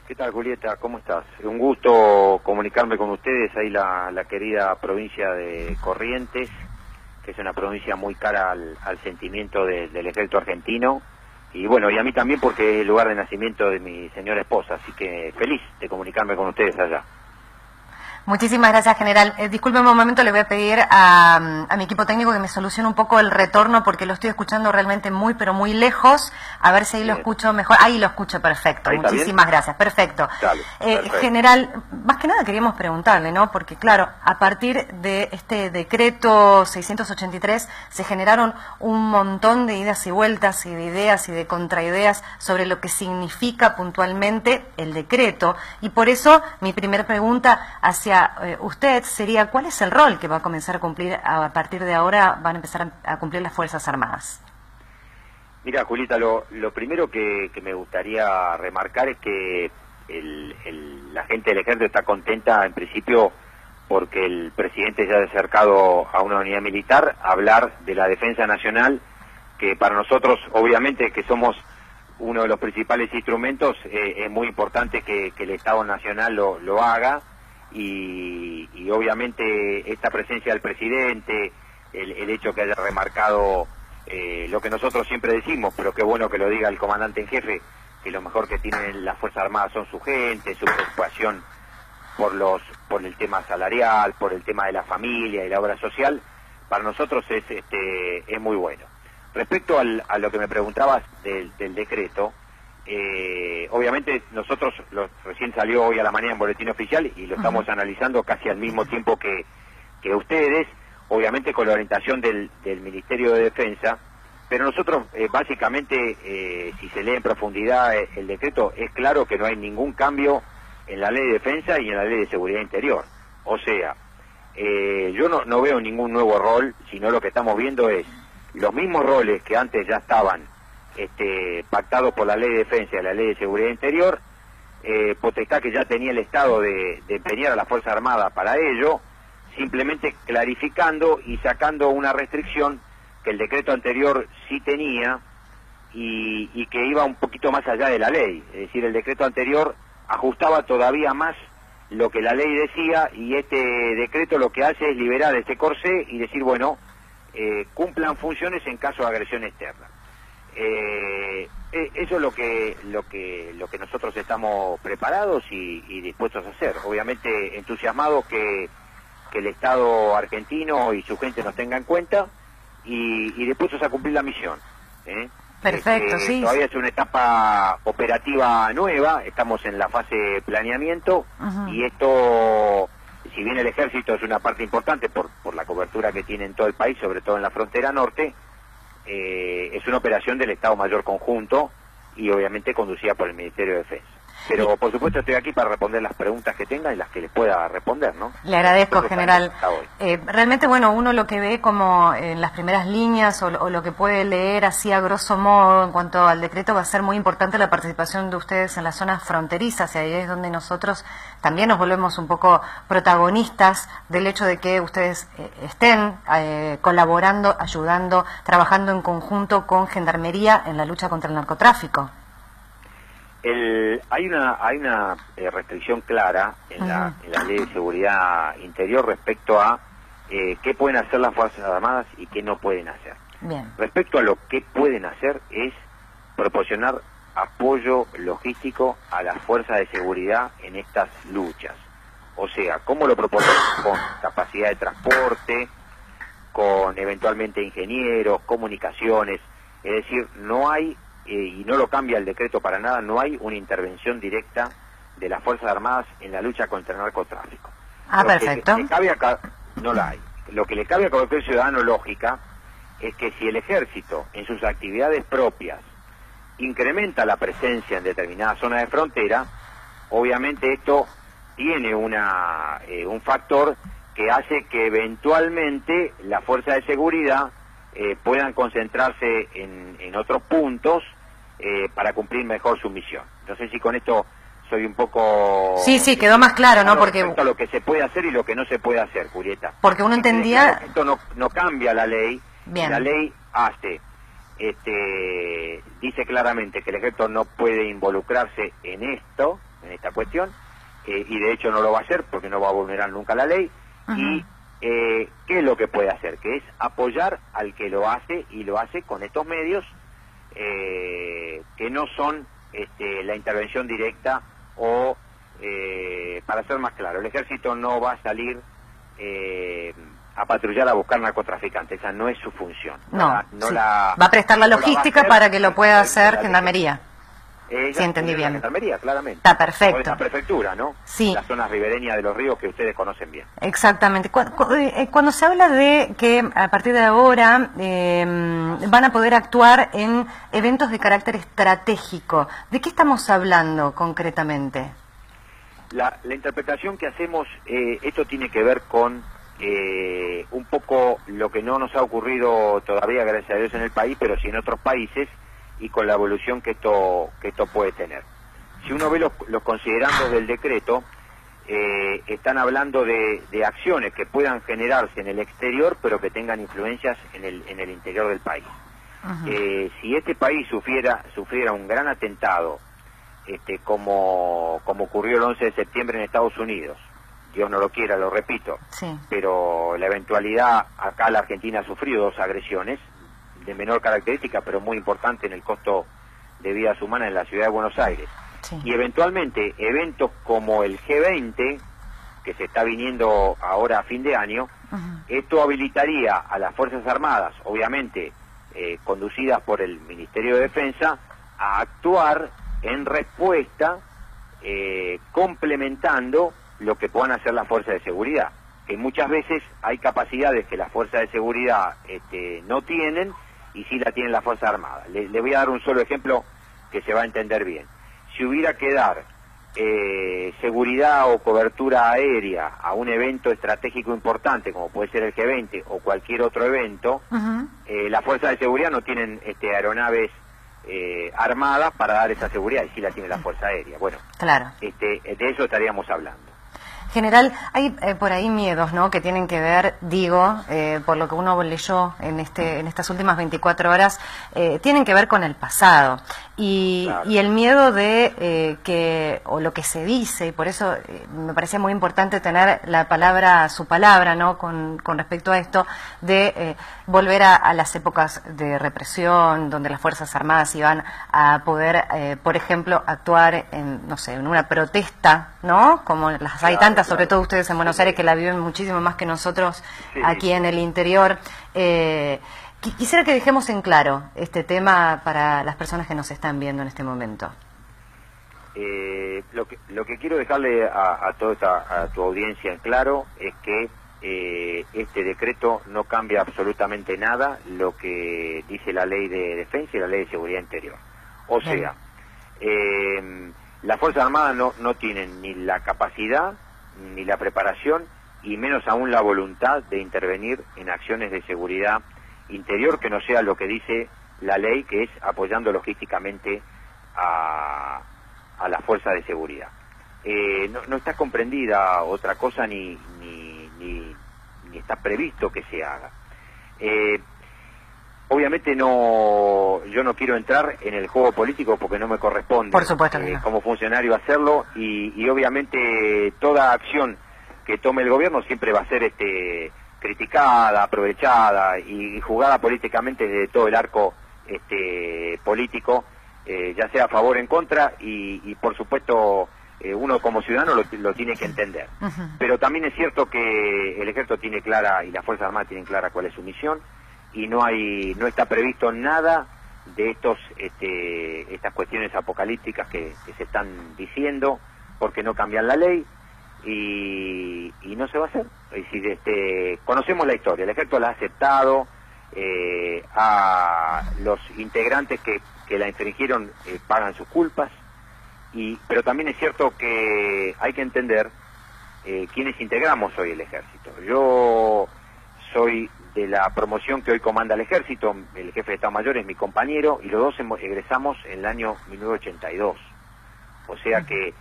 ¿Qué tal, Julieta? ¿Cómo estás? Un gusto comunicarme con ustedes. Ahí la querida provincia de Corrientes, que es una provincia muy cara al sentimiento del ejército argentino. Y bueno, y a mí también porque es el lugar de nacimiento de mi señora esposa. Así que feliz de comunicarme con ustedes allá. Muchísimas gracias, general. Discúlpeme un momento, le voy a pedir a mi equipo técnico que me solucione un poco el retorno porque lo estoy escuchando realmente muy, pero muy lejos. A ver si ahí lo escucho mejor. Ahí lo escucho perfecto. Muchísimas gracias. Perfecto. Dale, perfecto. General, más que nada queríamos preguntarle, ¿no? Porque claro, a partir de este decreto 683 se generaron un montón de idas y vueltas y de ideas y de contraideas sobre lo que significa puntualmente el decreto. Y por eso mi primera pregunta hacia usted sería, ¿cuál es el rol que va a comenzar a cumplir a partir de ahora, van a empezar a cumplir las Fuerzas Armadas? Mira, Julieta, lo primero que me gustaría remarcar es que la gente del ejército está contenta en principio porque el presidente se ha acercado a una unidad militar a hablar de la defensa nacional, que para nosotros, obviamente, que somos uno de los principales instrumentos, es muy importante que el Estado Nacional lo haga. Y obviamente esta presencia del presidente, el hecho que haya remarcado lo que nosotros siempre decimos, pero qué bueno que lo diga el comandante en jefe, que lo mejor que tienen las Fuerzas Armadas son su gente, su preocupación por el tema salarial, por el tema de la familia y la obra social, para nosotros es muy bueno. Respecto a lo que me preguntabas del decreto, obviamente nosotros recién salió hoy a la mañana en Boletín Oficial y lo estamos analizando casi al mismo tiempo que ustedes, obviamente con la orientación del Ministerio de Defensa, pero nosotros básicamente, si se lee en profundidad el decreto, es claro que no hay ningún cambio en la Ley de Defensa y en la Ley de Seguridad Interior. O sea, yo no veo ningún nuevo rol, sino lo que estamos viendo es los mismos roles que antes ya estaban pactado por la Ley de Defensa y la Ley de Seguridad Interior, potestad que ya tenía el Estado de empeñar a la Fuerza Armada para ello, simplemente clarificando y sacando una restricción que el decreto anterior sí tenía y que iba un poquito más allá de la ley. Es decir, el decreto anterior ajustaba todavía más lo que la ley decía y este decreto lo que hace es liberar ese corsé y decir, bueno, cumplan funciones en caso de agresión externa. Eso es lo que nosotros estamos preparados y dispuestos a hacer. Obviamente entusiasmados que el Estado argentino y su gente nos tenga en cuenta y dispuestos a cumplir la misión. Perfecto, sí. Todavía es una etapa operativa nueva, estamos en la fase de planeamiento y esto, si bien el ejército es una parte importante por la cobertura que tiene en todo el país, sobre todo en la frontera norte, es una operación del Estado Mayor Conjunto y obviamente conducida por el Ministerio de Defensa. Pero por supuesto estoy aquí para responder las preguntas que tengan y las que les pueda responder, ¿no? Le agradezco, general. Realmente, bueno, uno lo que ve como en las primeras líneas o lo que puede leer así a grosso modo en cuanto al decreto, va a ser muy importante la participación de ustedes en las zonas fronterizas y ahí es donde nosotros también nos volvemos un poco protagonistas del hecho de que ustedes estén colaborando, ayudando, trabajando en conjunto con Gendarmería en la lucha contra el narcotráfico. Hay una restricción clara en la Ley de Seguridad Interior respecto a qué pueden hacer las Fuerzas Armadas y qué no pueden hacer. Bien. Respecto a lo que pueden hacer es proporcionar apoyo logístico a las fuerzas de seguridad en estas luchas. O sea, ¿cómo lo proporcionan? Con capacidad de transporte, con eventualmente ingenieros, comunicaciones. Es decir, no hay y no lo cambia el decreto para nada, no hay una intervención directa de las Fuerzas Armadas en la lucha contra el narcotráfico. Perfecto. No la hay. Lo que le cabe a cualquier ciudadano lógica es que si el ejército en sus actividades propias incrementa la presencia en determinadas zonas de frontera, obviamente esto tiene un factor que hace que eventualmente las fuerzas de seguridad puedan concentrarse en otros puntos para cumplir mejor su misión. No sé si con esto soy un poco... Sí, quedó más claro, ¿no? Porque respecto a lo que se puede hacer y lo que no se puede hacer, Julieta. Porque uno entendía... Esto no cambia la ley. Bien. La ley dice claramente que el ejército no puede involucrarse en esto, en esta cuestión, y de hecho no lo va a hacer porque no va a vulnerar nunca la ley. Y ¿qué es lo que puede hacer? Que es apoyar al que lo hace, y lo hace con estos medios que no son la intervención directa o, para ser más claro, el ejército no va a salir a patrullar a buscar narcotraficantes, esa no es su función. Va a prestar la logística para que lo pueda hacer Gendarmería. Sí, entendí bien. Gendarmería, claramente. Está perfecto. O la prefectura, ¿no? Sí. Las zonas ribereñas de los ríos que ustedes conocen bien. Exactamente. Cuando se habla de que a partir de ahora van a poder actuar en eventos de carácter estratégico, ¿de qué estamos hablando concretamente? La interpretación que hacemos, esto tiene que ver con un poco lo que no nos ha ocurrido todavía, gracias a Dios, en el país, pero sí en otros países, y con la evolución que esto puede tener. Si uno ve los considerandos del decreto, están hablando de acciones que puedan generarse en el exterior, pero que tengan influencias en el interior del país. Si este país sufriera un gran atentado, como ocurrió el 11 de septiembre en Estados Unidos, Dios no lo quiera, lo repito, sí, pero la eventualidad, acá la Argentina ha sufrido 2 agresiones, de menor característica, pero muy importante en el costo de vidas humanas en la ciudad de Buenos Aires. Sí. Y eventualmente eventos como el G20, que se está viniendo ahora a fin de año, esto habilitaría a las Fuerzas Armadas, obviamente conducidas por el Ministerio de Defensa, a actuar en respuesta, complementando lo que puedan hacer las fuerzas de seguridad, que muchas veces hay capacidades que las fuerzas de seguridad no tienen, y sí la tienen las Fuerzas Armadas. Le voy a dar un solo ejemplo que se va a entender bien. Si hubiera que dar seguridad o cobertura aérea a un evento estratégico importante, como puede ser el G20 o cualquier otro evento, las Fuerzas de Seguridad no tienen aeronaves armadas para dar esa seguridad, y sí la tiene la Fuerza Aérea. Bueno, claro. De eso estaríamos hablando. General, hay por ahí miedos, ¿no?, que tienen que ver, por lo que uno leyó en estas últimas 24 horas, tienen que ver con el pasado. Claro. Y el miedo de o lo que se dice, y por eso me parecía muy importante tener su palabra, ¿no?, con respecto a esto, de volver a las épocas de represión, donde las Fuerzas Armadas iban a poder, por ejemplo, actuar en una protesta, ¿no?, como las hay tantas, sobre todo ustedes en Buenos Aires, que la viven muchísimo más que nosotros aquí en el interior. Quisiera que dejemos en claro este tema para las personas que nos están viendo en este momento. Lo que quiero dejarle a tu audiencia en claro es que este decreto no cambia absolutamente nada lo que dice la Ley de Defensa y la Ley de Seguridad Interior. O sea, las Fuerzas Armadas no tienen ni la capacidad, ni la preparación, y menos aún la voluntad de intervenir en acciones de seguridad interior que no sea lo que dice la ley, que es apoyando logísticamente a las fuerzas de seguridad. No está comprendida otra cosa ni está previsto que se haga. Obviamente yo no quiero entrar en el juego político porque no me corresponde, por supuesto, como funcionario hacerlo, y obviamente toda acción que tome el gobierno siempre va a ser criticada, aprovechada y jugada políticamente desde todo el arco político, ya sea a favor o en contra, y por supuesto uno como ciudadano lo tiene que entender. Pero también es cierto que el Ejército tiene clara, y las Fuerzas Armadas tienen clara cuál es su misión, y no está previsto nada de estas cuestiones apocalípticas que se están diciendo, porque no cambian la ley, y no se va a hacer. Es decir, conocemos la historia, el Ejército la ha aceptado, a los integrantes que la infringieron pagan sus culpas, pero también es cierto que hay que entender quiénes integramos hoy el Ejército. Yo soy de la promoción que hoy comanda el Ejército, el jefe de Estado Mayor es mi compañero, y los dos egresamos en el año 1982. O sea que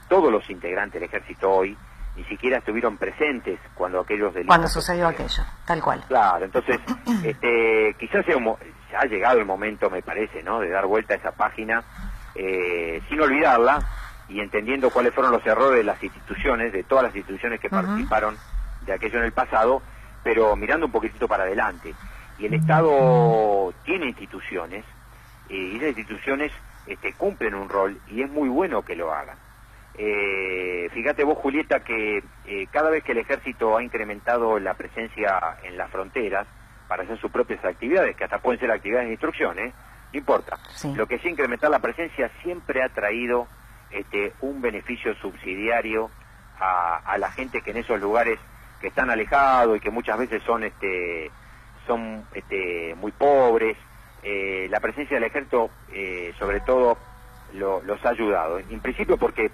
todos los integrantes del Ejército hoy ni siquiera estuvieron presentes cuando cuando sucedió aquello, tal cual. Claro, entonces quizás ha llegado el momento, me parece, ¿no?, de dar vuelta a esa página, sin olvidarla, y entendiendo cuáles fueron los errores de las instituciones, de todas las instituciones que participaron de aquello en el pasado, pero mirando un poquitito para adelante. Y el Estado tiene instituciones, y esas instituciones cumplen un rol, y es muy bueno que lo hagan. Fíjate vos, Julieta, que cada vez que el Ejército ha incrementado la presencia en las fronteras para hacer sus propias actividades, que hasta pueden ser actividades de instrucción, no importa. Sí. Lo que sí, incrementar la presencia siempre ha traído un beneficio subsidiario a la gente que en esos lugares que están alejados y que muchas veces son muy pobres. La presencia del Ejército, sobre todo, los ha ayudado. En principio porque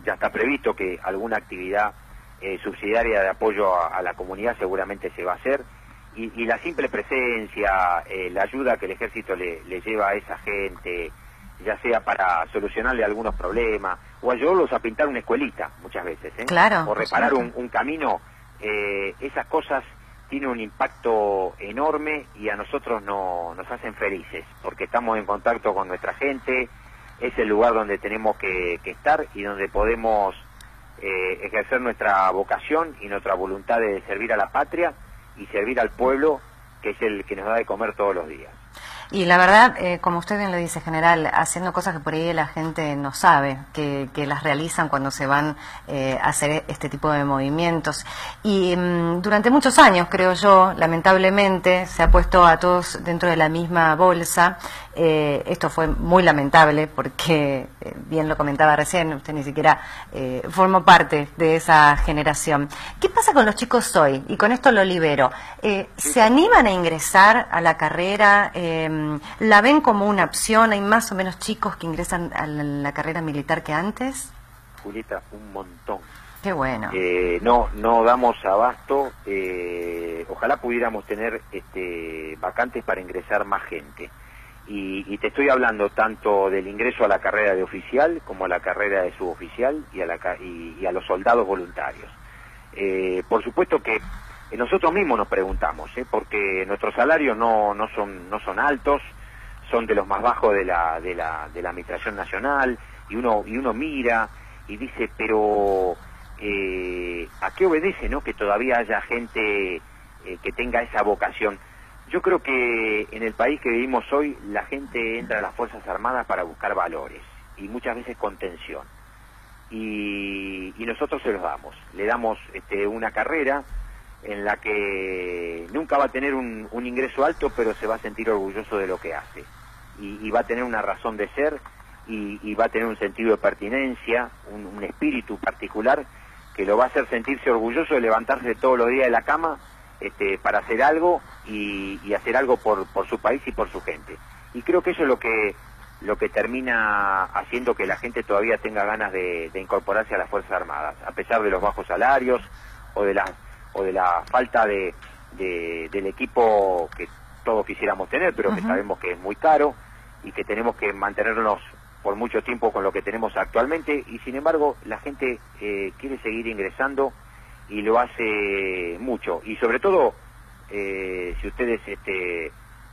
ya está previsto que alguna actividad subsidiaria de apoyo a la comunidad seguramente se va a hacer, y la simple presencia, la ayuda que el Ejército le lleva a esa gente, ya sea para solucionarle algunos problemas, o ayudarlos a pintar una escuelita muchas veces, claro, o reparar un camino, esas cosas tienen un impacto enorme y a nosotros nos hacen felices, porque estamos en contacto con nuestra gente, es el lugar donde tenemos que estar y donde podemos ejercer nuestra vocación y nuestra voluntad de servir a la patria y servir al pueblo, que es el que nos da de comer todos los días. Y la verdad, como usted bien lo dice, general, haciendo cosas que por ahí la gente no sabe, que las realizan cuando se van a hacer este tipo de movimientos. Y durante muchos años, creo yo, lamentablemente, se ha puesto a todos dentro de la misma bolsa. Esto fue muy lamentable porque, bien lo comentaba recién, usted ni siquiera formó parte de esa generación. ¿Qué pasa con los chicos hoy? Y con esto lo libero. ¿Se animan a ingresar a la carrera? ¿La ven como una opción? ¿Hay más o menos chicos que ingresan a la carrera militar que antes? Julieta, un montón. Qué bueno. No damos abasto. Ojalá pudiéramos tener vacantes para ingresar más gente. Y te estoy hablando tanto del ingreso a la carrera de oficial como a la carrera de suboficial y a los soldados voluntarios. Por supuesto que nosotros mismos nos preguntamos, porque nuestros salarios no son altos, son de los más bajos de la administración nacional, y uno mira y dice, pero ¿a qué obedece, que todavía haya gente que tenga esa vocación? Yo creo que en el país que vivimos hoy la gente entra a las Fuerzas Armadas para buscar valores y muchas veces contención, y nosotros se los damos, le damos una carrera en la que nunca va a tener un ingreso alto, pero se va a sentir orgulloso de lo que hace, y va a tener una razón de ser, y va a tener un sentido de pertinencia, un espíritu particular que lo va a hacer sentirse orgulloso de levantarse todos los días de la cama para hacer algo y hacer algo por su país y por su gente. Y creo que eso es lo que termina haciendo que la gente todavía tenga ganas de incorporarse a las Fuerzas Armadas, a pesar de los bajos salarios o de la falta del equipo que todos quisiéramos tener, pero que sabemos que es muy caro y que tenemos que mantenernos por mucho tiempo con lo que tenemos actualmente, y sin embargo la gente quiere seguir ingresando y lo hace mucho. Y sobre todo, si ustedes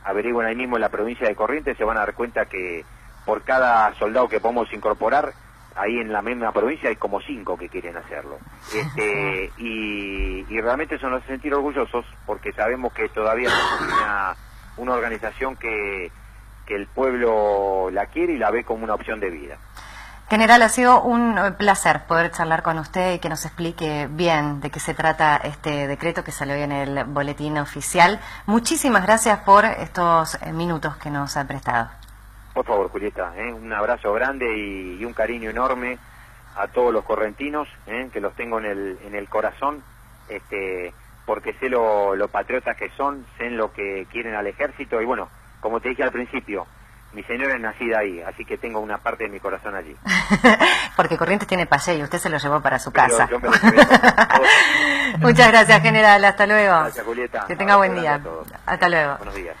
averiguan ahí mismo en la provincia de Corrientes, se van a dar cuenta que por cada soldado que podemos incorporar, ahí en la misma provincia hay como 5 que quieren hacerlo. Y realmente eso nos hace sentir orgullosos, porque sabemos que todavía es una organización que el pueblo la quiere y la ve como una opción de vida. General, ha sido un placer poder charlar con usted y que nos explique bien de qué se trata este decreto que salió hoy en el boletín oficial. Muchísimas gracias por estos minutos que nos ha prestado. Por favor, Julieta, un abrazo grande y un cariño enorme a todos los correntinos, que los tengo en el corazón, porque sé lo patriotas que son, sé lo que quieren al ejército, y bueno, como te dije al principio, mi señora es nacida ahí, así que tengo una parte de mi corazón allí. Porque Corrientes tiene Payé y usted se lo llevó para su casa. Yo me lo llevé. Muchas gracias, general. Hasta luego. Gracias, Julieta. Que tenga buen día. Hasta luego. Buenos días.